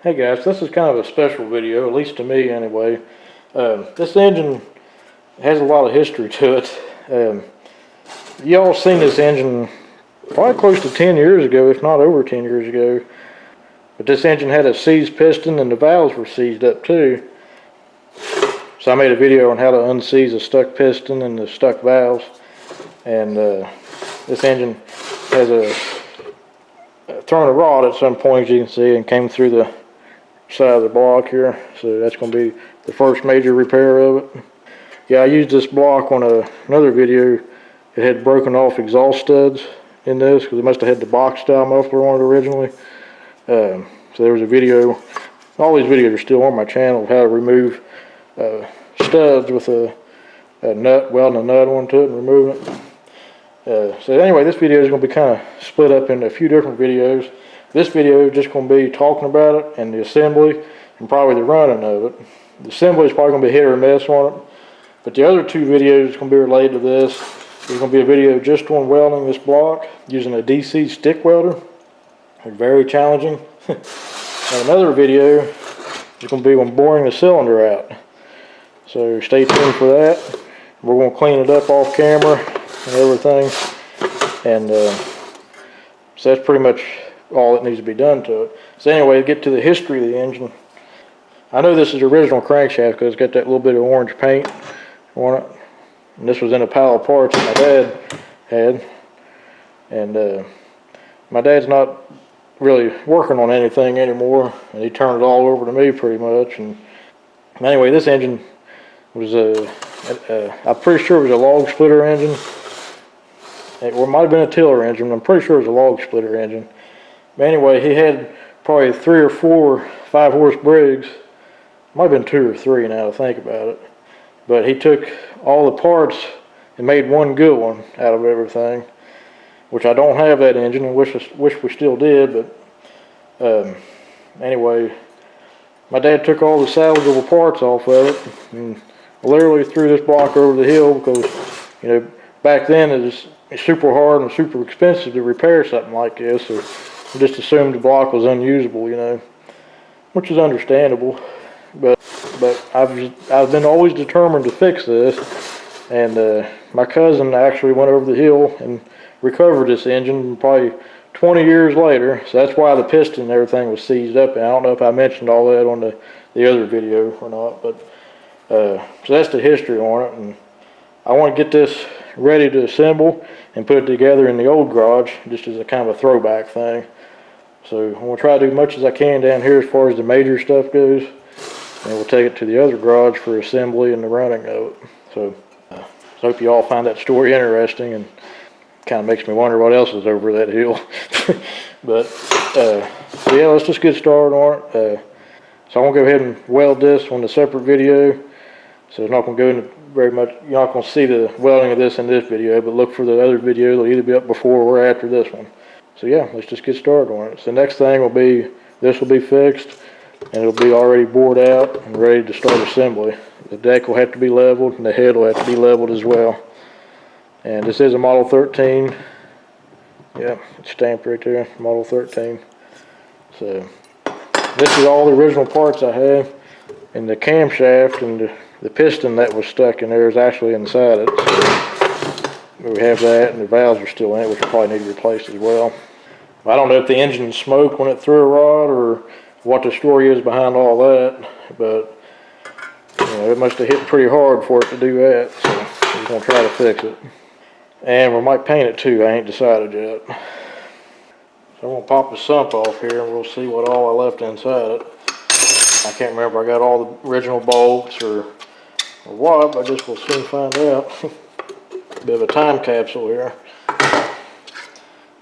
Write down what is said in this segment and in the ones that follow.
Hey guys, this is kind of a special video, at least to me anyway. This engine has a lot of history to it. Y'all seen this engine probably close to 10 years ago, if not over 10 years ago. But this engine had a seized piston and the valves were seized up too. So I made a video on how to unseize a stuck piston and the stuck valves. And this engine has thrown a rod at some point, as you can see, and came through the side of the block here. So that's going to be the first major repair of it. Yeah, I used this block on another video. It had broken off exhaust studs in this because it must have had the box style muffler on it originally. So there was a video. All these videos are still on my channel of how to remove studs with a nut, welding a nut onto it and removing it. So anyway, this video is going to be kind of split up into a few different videos. This video is just going to be talking about it and the assembly and probably the running of it. The assembly is probably going to be hit or miss on it. But the other two videos going to be related to this. There's going to be a video just on welding this block using a DC stick welder. It's very challenging. And another video is going to be on boring the cylinder out. So stay tuned for that. We're going to clean it up off camera and everything. And so that's pretty much all that needs to be done to it. So anyway, to get to the history of the engine. I know this is the original crankshaft because it's got that little bit of orange paint on it. And this was in a pile of parts that my dad had. And my dad's not really working on anything anymore. And he turned it all over to me pretty much. And anyway, this engine was I'm pretty sure it was a log splitter engine. Or it might have been a tiller engine. I'm pretty sure it was a log splitter engine. But anyway, he had probably 3 or 4 5-horse Briggs. Might have been 2 or 3 now to think about it. But he took all the parts and made one good one out of everything. Which I don't have that engine and wish we still did. But anyway, my dad took all the salvageable parts off of it and literally threw this block over the hill because, you know, back then it was super hard and super expensive to repair something like this. So I just assumed the block was unusable, you know, which is understandable. But I've been always determined to fix this, and my cousin actually went over the hill and recovered this engine probably 20 years later. So that's why the piston and everything was seized up. And I don't know if I mentioned all that on the other video or not, but so that's the history on it. And I want to get this ready to assemble and put it together in the old garage, just as a kind of a throwback thing. So I'm going to try to do as much as I can down here as far as the major stuff goes, and we'll take it to the other garage for assembly and the running of it. So I hope you all find that story interesting, and kind of makes me wonder what else is over that hill. But so yeah, let's just get started on it. So I'm going to go ahead and weld this on a separate video. So it's not going to go into very much. You're not going to see the welding of this in this video, but look for the other video. It'll either be up before or after this one. So yeah, let's just get started on it. So the next thing will be, this will be fixed, and it'll be already bored out and ready to start assembly. The deck will have to be leveled, and the head will have to be leveled as well. And this is a Model 13. Yeah, it's stamped right there, Model 13. So this is all the original parts I have, and the camshaft and the piston that was stuck in there is actually inside it. So we have that, and the valves are still in it, which will probably need replaced as well. I don't know if the engine smoked when it threw a rod or what the story is behind all that, but you know, it must have hit pretty hard for it to do that. So we're going to try to fix it. And we might paint it too, I ain't decided yet. So I'm going to pop the sump off here and we'll see what all I left inside it. I can't remember if I got all the original bolts or what, but I guess we'll soon find out. Bit of a time capsule here.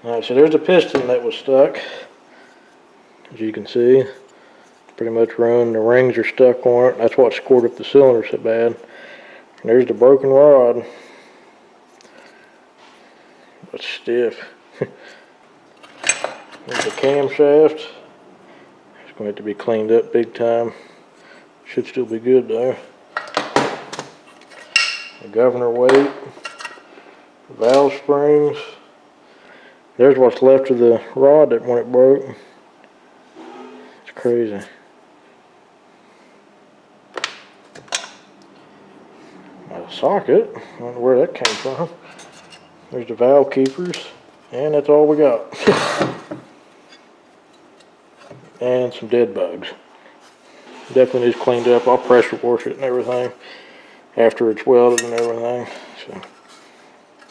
Alright, so there's a piston that was stuck. As you can see, pretty much ruined. The rings are stuck on it. That's what scored up the cylinder so bad. And there's the broken rod. It's stiff. There's the camshaft. It's going to have to be cleaned up big time. Should still be good though. The governor weight. Valve springs. There's what's left of the rod that when it broke. It's crazy. A socket, I don't know where that came from. There's the valve keepers, and that's all we got. And some dead bugs. Definitely needs cleaned up. I'll pressure wash it and everything after it's welded and everything. So,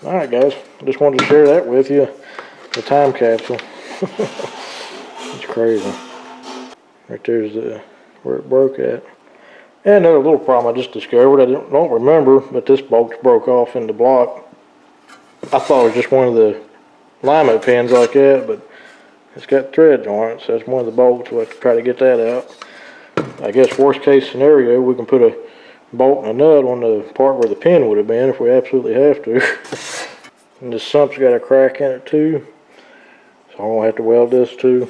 alright guys, I just wanted to share that with you. The time capsule. It's crazy. Right there's where it broke at. And another little problem I just discovered, I don't remember, but this bolt broke off in the block. I thought it was just one of the alignment pins like that, but it's got threads on it, so that's one of the bolts. We'll have to try to get that out. I guess worst case scenario, we can put a bolt and a nut on the part where the pin would have been if we absolutely have to. And the sump's got a crack in it too, so I'm going to have to weld this too.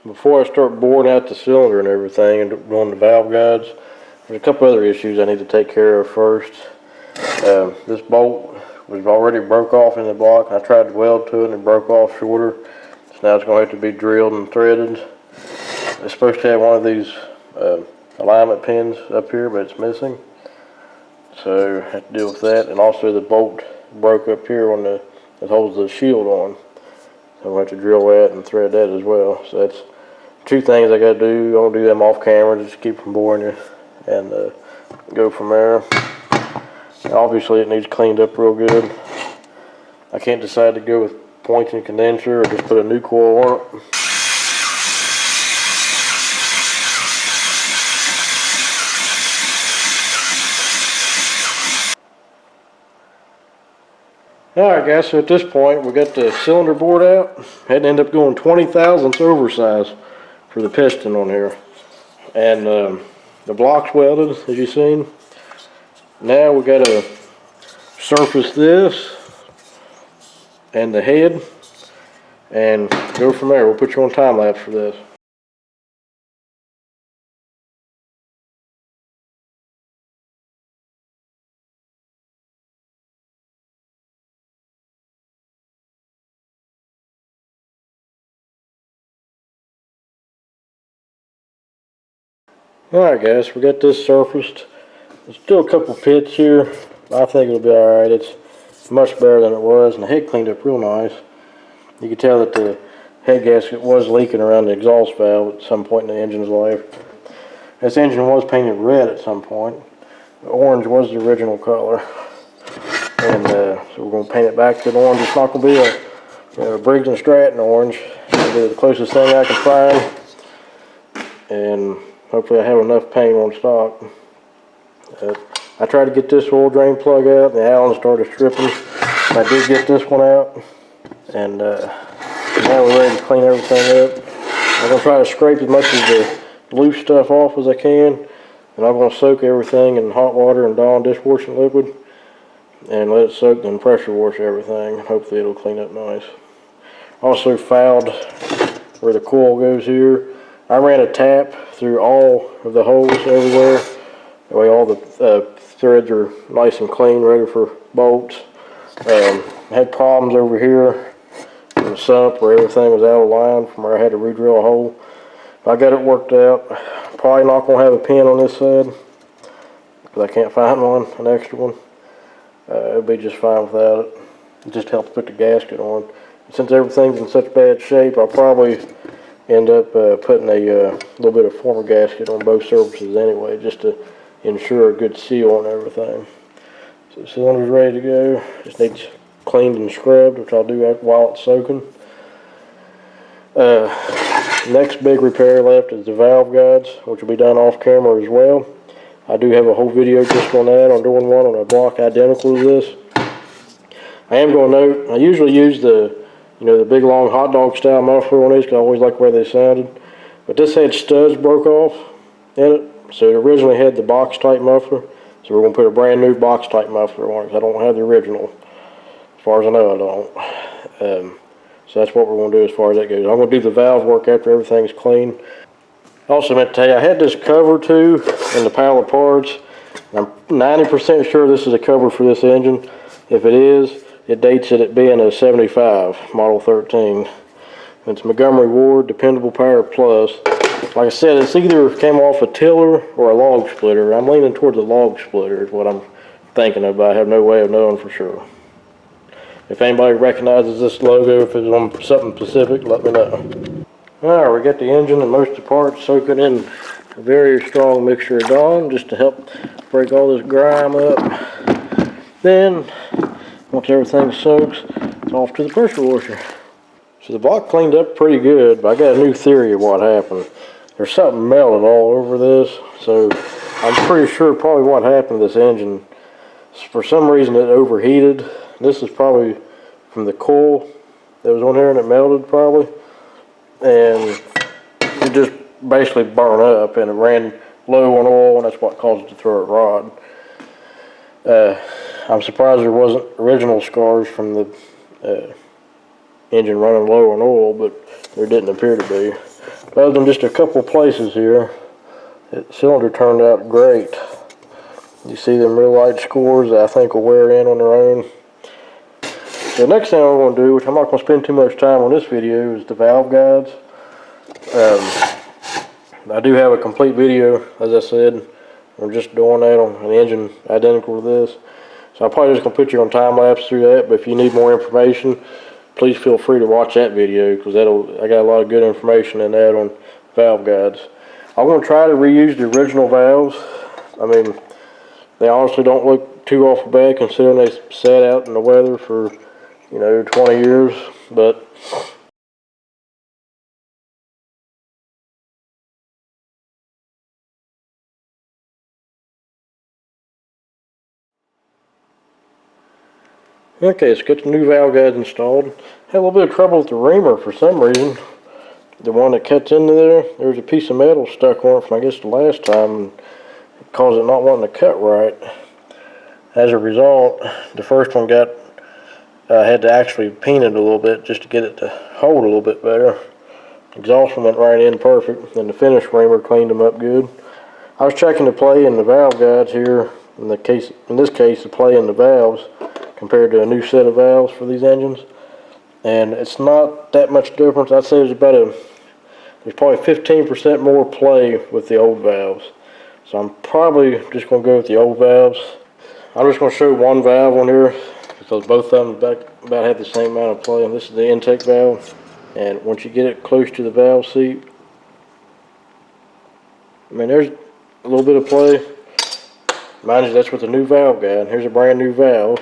Before I start boring out the cylinder and everything and doing the valve guides, there's a couple other issues I need to take care of first. This bolt was already broke off in the block. I tried to weld to it and it broke off shorter. So now it's going to have to be drilled and threaded. It's supposed to have one of these alignment pins up here, but it's missing. So I have to deal with that. And also the bolt broke up here on that holds the shield on. So I'm going to have to drill that and thread that as well. So that's two things I got to do. I'll do them off camera just to keep from boring you, and go from there. And obviously it needs cleaned up real good. I can't decide to go with points and condenser or just put a new coil on it. Alright guys, so at this point we got the cylinder board out. Had to end up going 20 thousandths oversize for the piston on here. And the block's welded, as you've seen. Now we got to surface this and the head and go from there. We'll put you on time lapse for this. Alright guys, we got this surfaced. There's still a couple pits here. I think it'll be alright. It's much better than it was, and the head cleaned up real nice. You can tell that the head gasket was leaking around the exhaust valve at some point in the engine's life. This engine was painted red at some point. The orange was the original color. And so we're going to paint it back to the orange. It's not going to be a Briggs and Stratton orange. It'll be the closest thing I can find. And hopefully I have enough paint on stock. I tried to get this oil drain plug out, and the Allen started stripping. I did get this one out, and now we're ready to clean everything up. I'm going to try to scrape as much of the loose stuff off as I can, and I'm going to soak everything in hot water and Dawn dishwashing liquid, and let it soak, then pressure wash everything. Hopefully it'll clean up nice. Also fouled where the coil goes here. I ran a tap through all of the holes everywhere. That way all the threads are nice and clean, ready for bolts. Had problems over here in the sump where everything was out of line from where I had to re-drill a hole. I got it worked out. Probably not going to have a pin on this side because I can't find one, an extra one. It'll be just fine without it. It just helps put the gasket on. Since everything's in such bad shape, I'll probably end up putting a little bit of former gasket on both surfaces anyway, just to ensure a good seal on everything. So the cylinder's ready to go. Just needs cleaned and scrubbed, which I'll do while it's soaking. Next big repair left is the valve guides, which will be done off camera as well. I do have a whole video just on that, on doing one on a block identical to this. I am going to note, I usually use the big long hot dog style muffler on these because I always like the way they sounded. But this had studs broke off in it, so it originally had the box type muffler. So we're going to put a brand new box type muffler on it because I don't have the original. As far as I know, I don't. So that's what we're going to do as far as that goes. I'm going to do the valve work after everything's clean. I also meant to tell you, I had this cover too in the pile of parts. I'm 90% sure this is a cover for this engine. If it is, it dates it being a 75, model 13. It's Montgomery Ward, Dependable Power Plus. Like I said, it's either came off a tiller or a log splitter. I'm leaning towards a log splitter is what I'm thinking of, but I have no way of knowing for sure. If anybody recognizes this logo, if it's on something specific, let me know. Alright, we got the engine and most of the parts soaking in a very strong mixture of Dawn just to help break all this grime up. Then, once everything soaks, it's off to the pressure washer. So the block cleaned up pretty good, but I got a new theory of what happened. There's something melted all over this, so I'm pretty sure probably what happened to this engine. For some reason it overheated. This is probably from the coil that was on here and it melted probably. And it just basically burned up and it ran low on oil, and that's what caused it to throw a rod. I'm surprised there wasn't original scars from the engine running low on oil, but there didn't appear to be. Other than just a couple places here, the cylinder turned out great. You see them real light scores that I think will wear in on their own. So next thing I'm going to do, which I'm not going to spend too much time on this video, is the valve guides. I do have a complete video, as I said. I'm just doing that on an engine identical to this. So I'm probably just going to put you on time lapse through that, but if you need more information, please feel free to watch that video, because I got a lot of good information in that on valve guides. I'm going to try to reuse the original valves. I mean, they honestly don't look too awful bad considering they sat out in the weather for, 20 years, but okay, let's get the new valve guides installed. Had a little bit of trouble with the reamer for some reason. The one that cuts into there's a piece of metal stuck on it from I guess the last time, and it caused it not wanting to cut right. As a result, the first one had to actually paint it a little bit just to get it to hold a little bit better. Exhaust went right in perfect, and the finish reamer cleaned them up good. I was checking the play in the valve guides here. In this case, the play in the valves compared to a new set of valves for these engines, and it's not that much difference. I'd say there's probably 15% more play with the old valves. So I'm probably just going to go with the old valves. I'm just going to show one valve on here because both of them about have the same amount of play. And this is the intake valve. And once you get it close to the valve seat, I mean, there's a little bit of play. Mind you, that's with the new valve guide. Here's a brand new valve.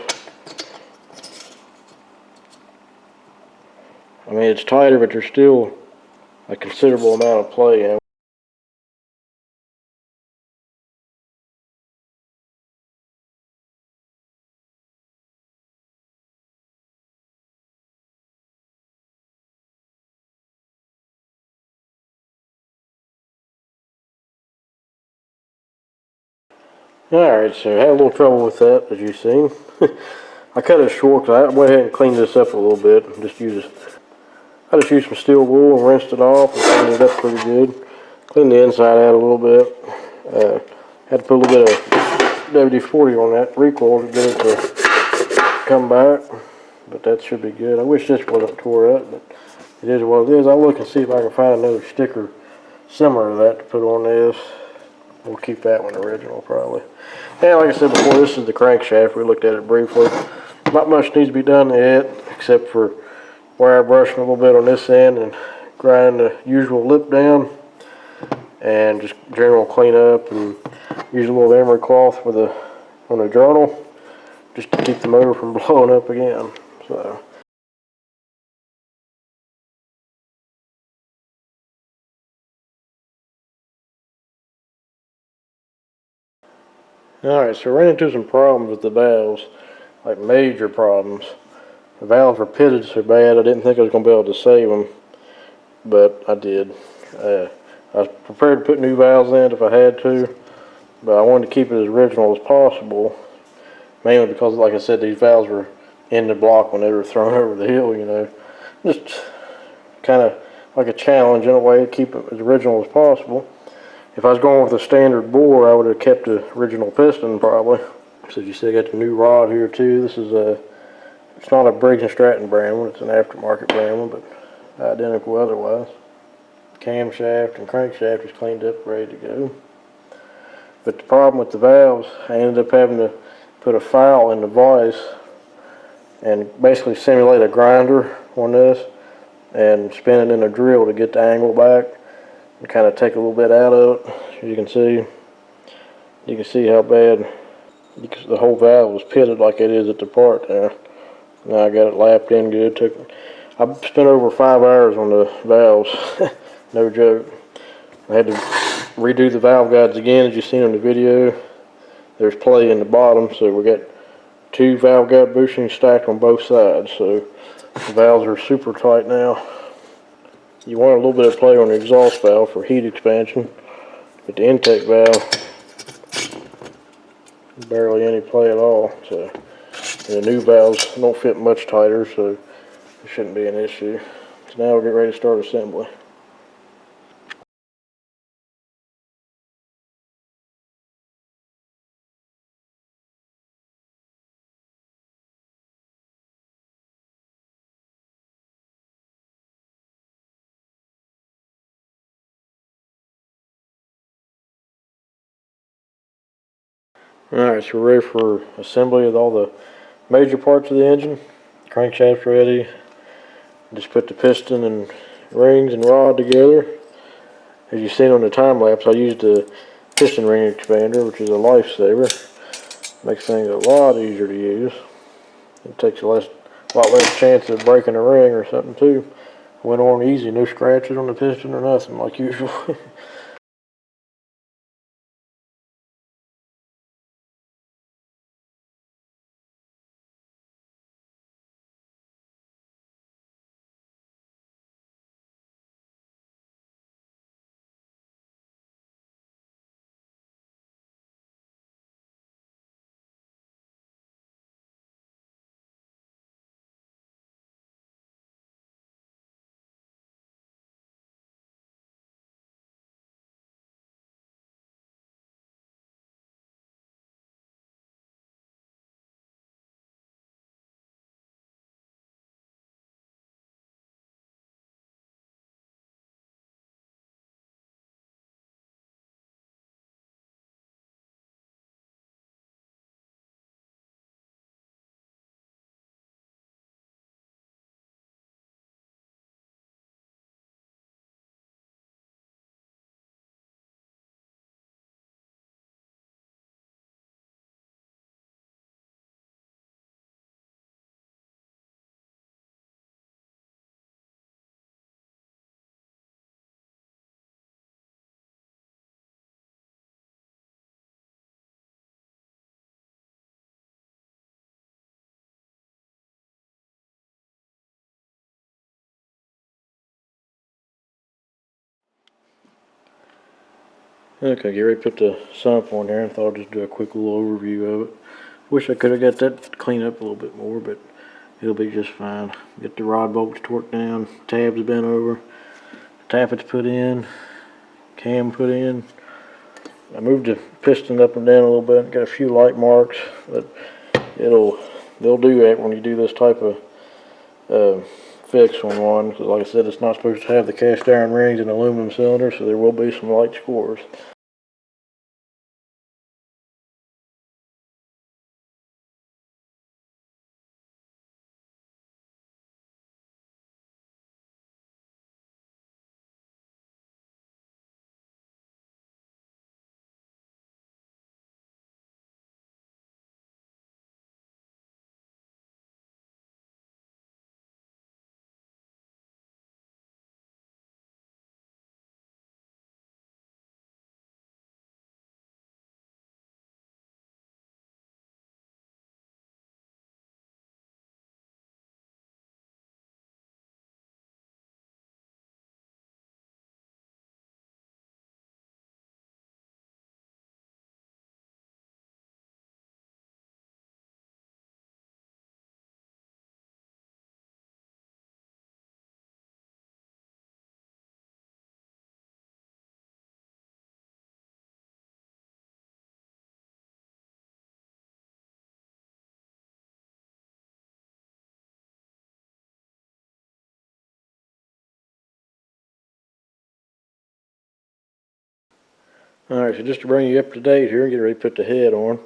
I mean, it's tighter, but there's still a considerable amount of play in it. Alright, so I had a little trouble with that, as you've seen. I cut it short because I went ahead and cleaned this up a little bit. I just used some steel wool and rinsed it off and cleaned it up pretty good. Cleaned the inside out a little bit. Had to put a little bit of WD-40 on that recoil to get it to come back. But that should be good. I wish this wasn't tore up, but it is what it is. I'll look and see if I can find another sticker similar to that to put on this. We'll keep that one original probably. And like I said before, this is the crankshaft. We looked at it briefly. Not much needs to be done yet, except for wire brushing a little bit on this end and grinding the usual lip down, and just general cleanup, and use a little emery cloth on the journal just to keep the motor from blowing up again. So. Alright, so I ran into some problems with the valves, like major problems. The valves were pitted so bad I didn't think I was going to be able to save them, but I did. I was prepared to put new valves in if I had to, but I wanted to keep it as original as possible, mainly because, like I said, these valves were in the block when they were thrown over the hill, Just kind of like a challenge in a way to keep it as original as possible. If I was going with a standard bore, I would have kept the original piston probably. So you see I got the new rod here too. This is It's not a Briggs and Stratton brand one, it's an aftermarket brand one, but identical otherwise. Camshaft and crankshaft is cleaned up, ready to go. But the problem with the valves, I ended up having to put a file in the vise and basically simulate a grinder on this and spin it in a drill to get the angle back and kind of take a little bit out of it. As you can see how bad, because the whole valve was pitted like it is at the part there. Now I got it lapped in good. I spent over 5 hours on the valves, no joke. I had to redo the valve guides again, as you've seen in the video. There's play in the bottom, so we got 2 valve guide bushings stacked on both sides. So the valves are super tight now. You want a little bit of play on the exhaust valve for heat expansion, but the intake valve, barely any play at all. So the new valves don't fit much tighter, so it shouldn't be an issue. So now we'll get ready to start assembly. Alright, so we're ready for assembly of all the major parts of the engine. Crankshaft's ready. Just put the piston and rings and rod together. As you've seen on the time lapse, I used a piston ring expander, which is a lifesaver. Makes things a lot easier to use. It takes a lot less chance of breaking a ring or something too. Went on easy, no scratches on the piston or nothing like usual. Okay, get ready to put the sump on there. I thought I'd just do a quick little overview of it. Wish I could have got that cleaned up a little bit more, but it'll be just fine. Get the rod bolts torqued down, tabs bent over, tappets put in, cam put in. I moved the piston up and down a little bit, got a few light marks, but they'll do that when you do this type of fix on one, because like I said, it's not supposed to have the cast iron rings and aluminum cylinder, so there will be some light scores. Alright, so just to bring you up to date here and get ready to put the head on.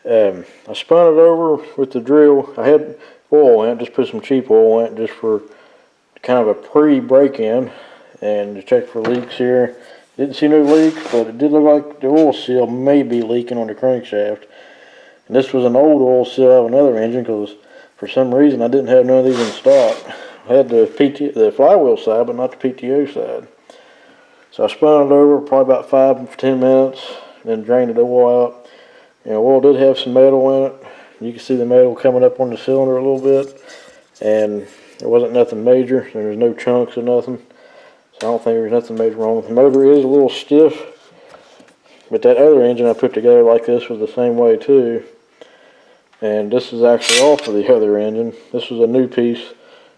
I spun it over with the drill. I had oil in it, just put some cheap oil in it just for kind of a pre-break-in and to check for leaks here. Didn't see no leaks, but it did look like the oil seal may be leaking on the crankshaft. And this was an old oil seal out of another engine because for some reason I didn't have none of these in stock. I had the flywheel side, but not the PTO side. So I spun it over probably about 5 to 10 minutes, then drained the oil out. And the oil did have some metal in it. You can see the metal coming up on the cylinder a little bit. And there wasn't nothing major. There was no chunks or nothing. So I don't think there was nothing major wrong with the motor. It is a little stiff. But that other engine I put together like this was the same way too. And this is actually off of the other engine. This was a new piece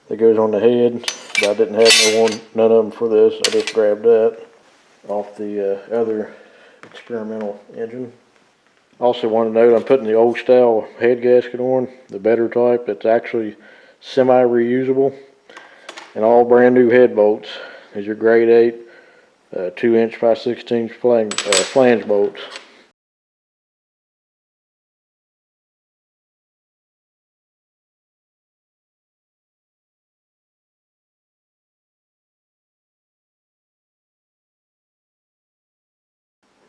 that goes on the head. But I didn't have none of them for this. I just grabbed that off the other experimental engine. Also want to note I'm putting the old style head gasket on, the better type. It's actually semi-reusable. And all brand new head bolts. These are grade 8, 2-inch 5/16 flange bolts.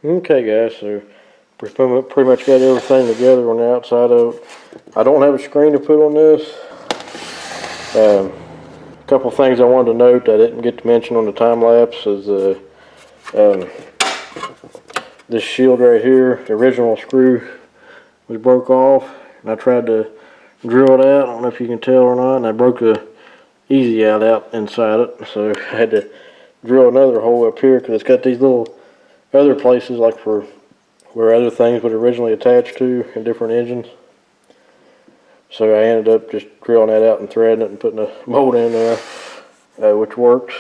Okay guys, so pretty much got everything together on the outside of it. I don't have a screen to put on this. A couple things I wanted to note I didn't get to mention on the time lapse is this shield right here, the original screw was broke off, and I tried to drill it out. I don't know if you can tell or not, and I broke the easy out inside it, so I had to drill another hole up here because it's got these little other places like for where other things would originally attach to in different engines. So I ended up just drilling that out and threading it and putting a bolt in there, which worked.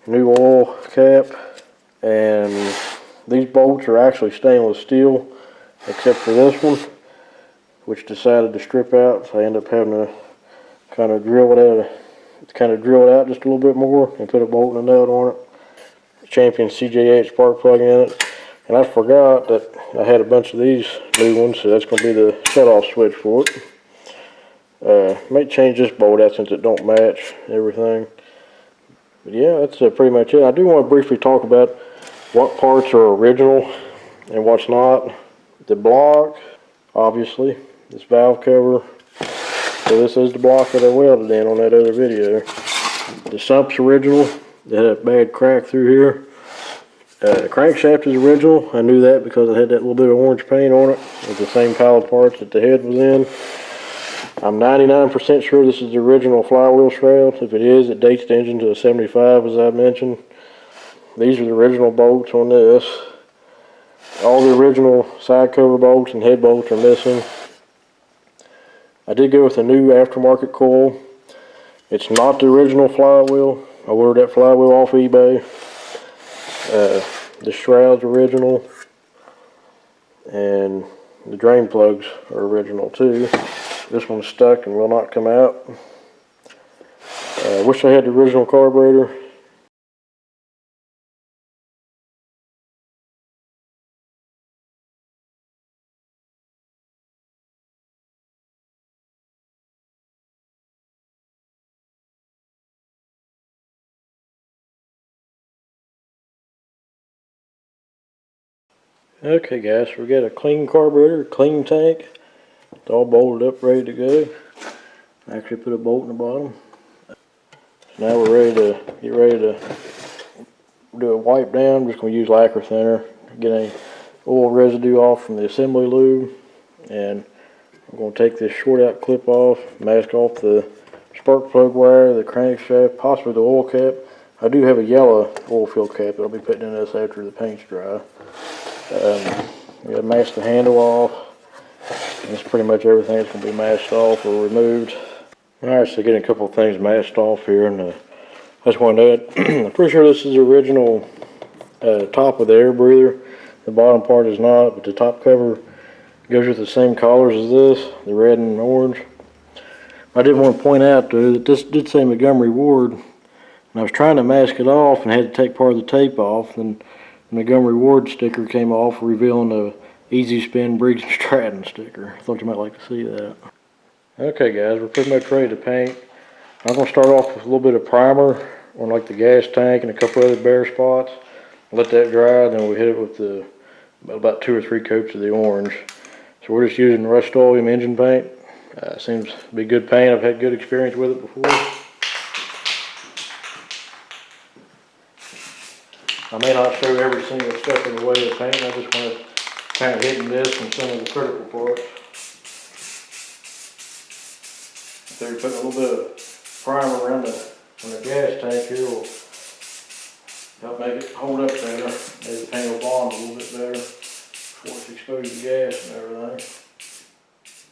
New oil cap, and these bolts are actually stainless steel except for this one, which decided to strip out, so I ended up having to kind of drill it out just a little bit more and put a bolt and a nut on it. Champion CJ8 spark plug in it, and I forgot that I had a bunch of these new ones, so that's going to be the shut-off switch for it. Might change this bolt out since it don't match everything. But yeah, that's pretty much it. I do want to briefly talk about what parts are original and what's not. The block, obviously, this valve cover. So this is the block that I welded in on that other video. The sump's original. It had a bad crack through here. The crankshaft is original. I knew that because it had that little bit of orange paint on it. It's the same pile of parts that the head was in. I'm 99% sure this is the original flywheel shroud. If it is, it dates the engine to a 75, as I mentioned. These are the original bolts on this. All the original side cover bolts and head bolts are missing. I did go with a new aftermarket coil. It's not the original flywheel. I ordered that flywheel off eBay. The shroud's original, and the drain plugs are original too. This one's stuck and will not come out. I wish I had the original carburetor. Okay guys, we got a clean carburetor, clean tank. It's all bolted up, ready to go. I actually put a bolt in the bottom. So now we're get ready to do a wipe down. I'm just going to use lacquer thinner, get any oil residue off from the assembly lube, and I'm going to take this short out clip off, mask off the spark plug wire, the crankshaft, possibly the oil cap. I do have a yellow oil fill cap that I'll be putting in this after the paint's dry. We got to mask the handle off. That's pretty much everything that's going to be masked off or removed. Alright, so getting a couple of things masked off here, and I just want to note, I'm pretty sure this is the original top of the air breather. The bottom part is not, but the top cover goes with the same colors as this, the red and orange. I did want to point out though that this did say Montgomery Ward, and I was trying to mask it off and had to take part of the tape off, and Montgomery Ward sticker came off, revealing the Easy Spin Briggs and Stratton sticker. I thought you might like to see that. Okay guys, we're pretty much ready to paint. I'm going to start off with a little bit of primer on like the gas tank and a couple other bare spots. Let that dry, then we'll hit it with the about 2 or 3 coats of the orange. So we're just using Rust-Oleum engine paint. Seems to be good paint. I've had good experience with it before. I may not show every single step of the way of paint. I just want to kind of hit and miss on some of the critical parts. So you're putting a little bit of primer around the gas tank here will help make it hold up better. Maybe the paint will bond a little bit better before it's exposed to gas and everything.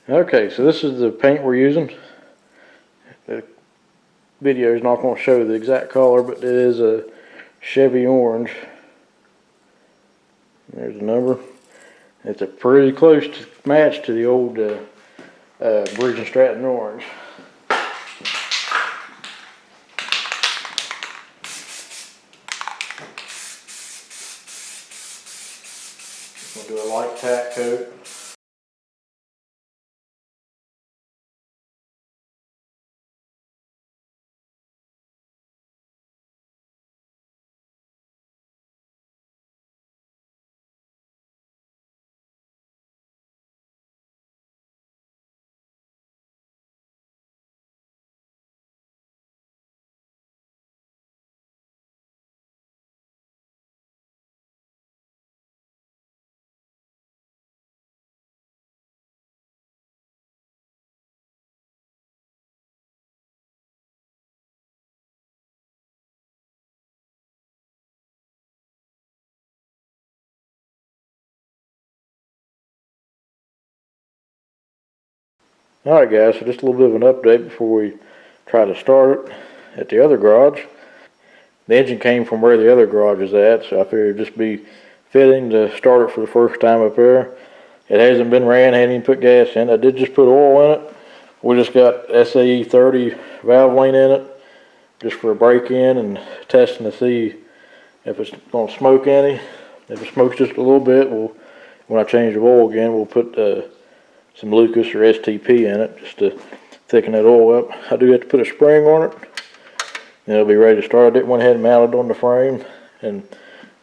Okay, so this is the paint we're using. The video is not going to show the exact color, but it is a Chevy orange. There's the number. It's a pretty close match to the old Briggs and Stratton orange. We'll do a light tack coat. Alright guys, so just a little bit of an update before we try to start it at the other garage. The engine came from where the other garage is at, so I figured it'd just be fitting to start it for the first time up there. It hasn't been ran, I hadn't even put gas in. I did just put oil in it. We just got SAE 30 valve lane in it, just for a break-in and testing to see if it's going to smoke any. If it smokes just a little bit, when I change the oil again, we'll put some Lucas or STP in it just to thicken that oil up. I do have to put a spring on it, and it'll be ready to start. I didn't want to have it mounted on the frame, and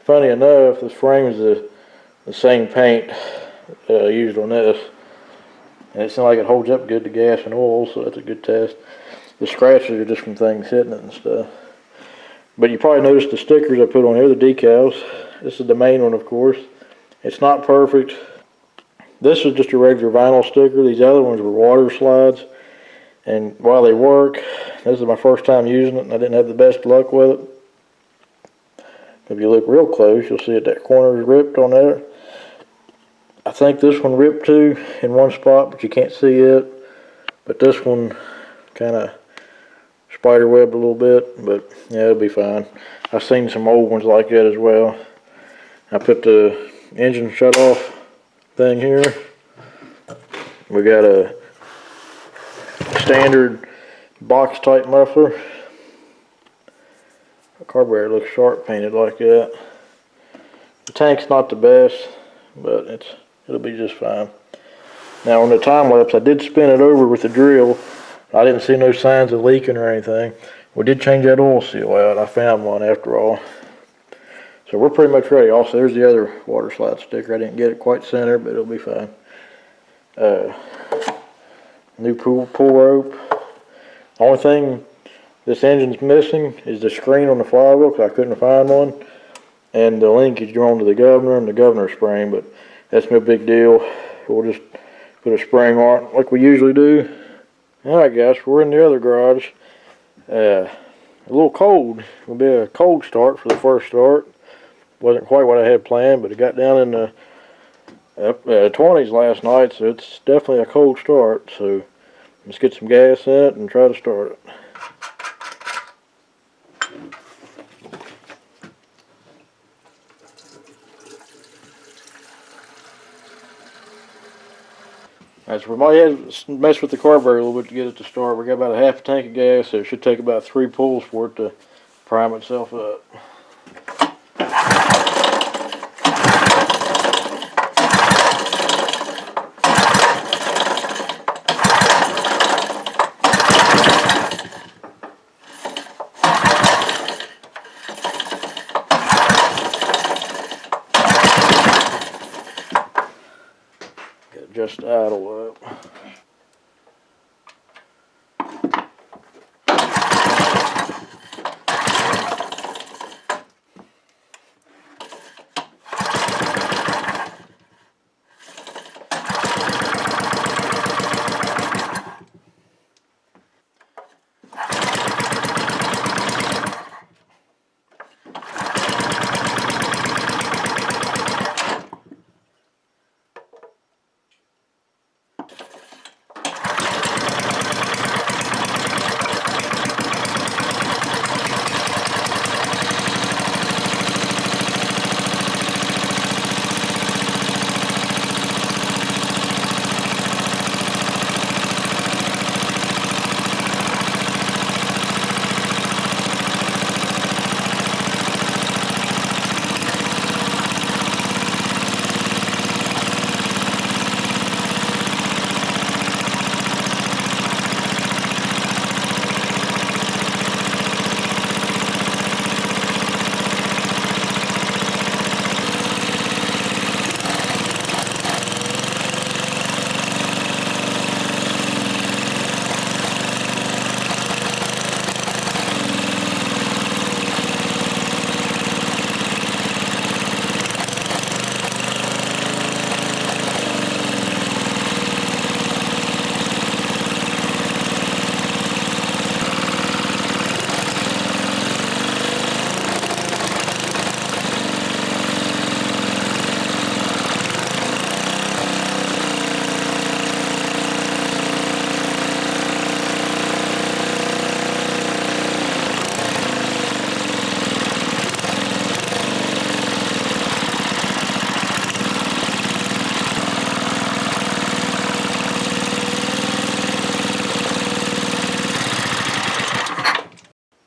funny enough, this frame is the same paint used on this, and it seems like it holds up good to gas and oil, so that's a good test. The scratches are just from things hitting it and stuff. But you probably noticed the stickers I put on here, the decals. This is the main one, of course. It's not perfect. This is just a regular vinyl sticker. These other ones were water slides. And while they work, this is my first time using it, and I didn't have the best luck with it. If you look real close, you'll see that corner is ripped on there. I think this one ripped too in one spot, but you can't see it. But this one kind of spider webbed a little bit, but yeah, it'll be fine. I've seen some old ones like that as well. I put the engine shut off thing here. We got a standard box type muffler. The carburetor looks sharp painted like that. The tank's not the best, but it'll be just fine. Now on the time lapse, I did spin it over with the drill. I didn't see no signs of leaking or anything. We did change that oil seal out. I found one after all. So we're pretty much ready. Also, there's the other water slide sticker. I didn't get it quite centered, but it'll be fine. New pull rope. Only thing this engine's missing is the screen on the flywheel, because I couldn't find one. And the linkage drawn to the governor and the governor spring, but that's no big deal. We'll just put a spring on it like we usually do. Alright guys, we're in the other garage. A little cold. It'll be a cold start for the first start. Wasn't quite what I had planned, but it got down in the 20s last night, so it's definitely a cold start. So let's get some gas in it and try to start it. Alright, so we might have to mess with the carburetor a little bit to get it to start. We got about a half a tank of gas, so it should take about 3 pulls for it to prime itself up. this to idle up.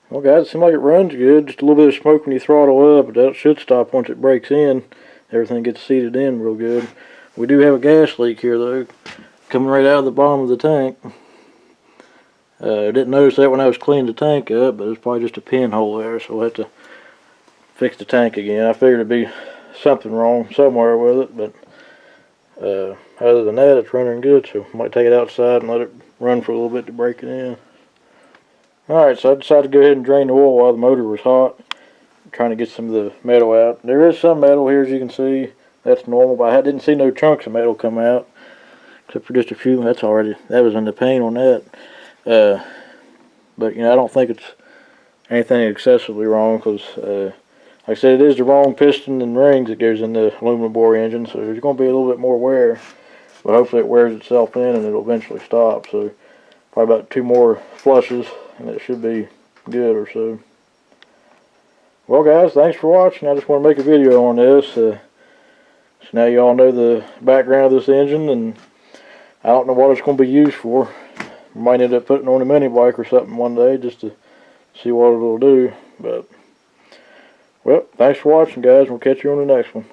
Well guys, it seems like it runs good. Just a little bit of smoke when you throttle up, but that should stop once it breaks in. Everything gets seated in real good. We do have a gas leak here though, coming right out of the bottom of the tank. I didn't notice that when I was cleaning the tank up, but it's probably just a pinhole there, so we'll have to fix the tank again. I figured it'd be something wrong somewhere with it, but other than that, it's running good, so I might take it outside and let it run for a little bit to break it in. Alright, so I decided to go ahead and drain the oil while the motor was hot. I'm trying to get some of the metal out. There is some metal here, as you can see. That's normal, but I didn't see no chunks of metal come out, except for just a few. That was in the paint on that. But, you know, I don't think it's anything excessively wrong, because, like I said, it is the wrong piston and rings that goes in the aluminum bore engine, so there's going to be a little bit more wear. But hopefully it wears itself in and it'll eventually stop. So, probably about 2 more flushes, and it should be good or so. Well guys, thanks for watching. I just want to make a video on this. So now you all know the background of this engine, and I don't know what it's going to be used for. I might end up putting it on a mini bike or something one day just to see what it'll do. But, well, thanks for watching guys. We'll catch you on the next one.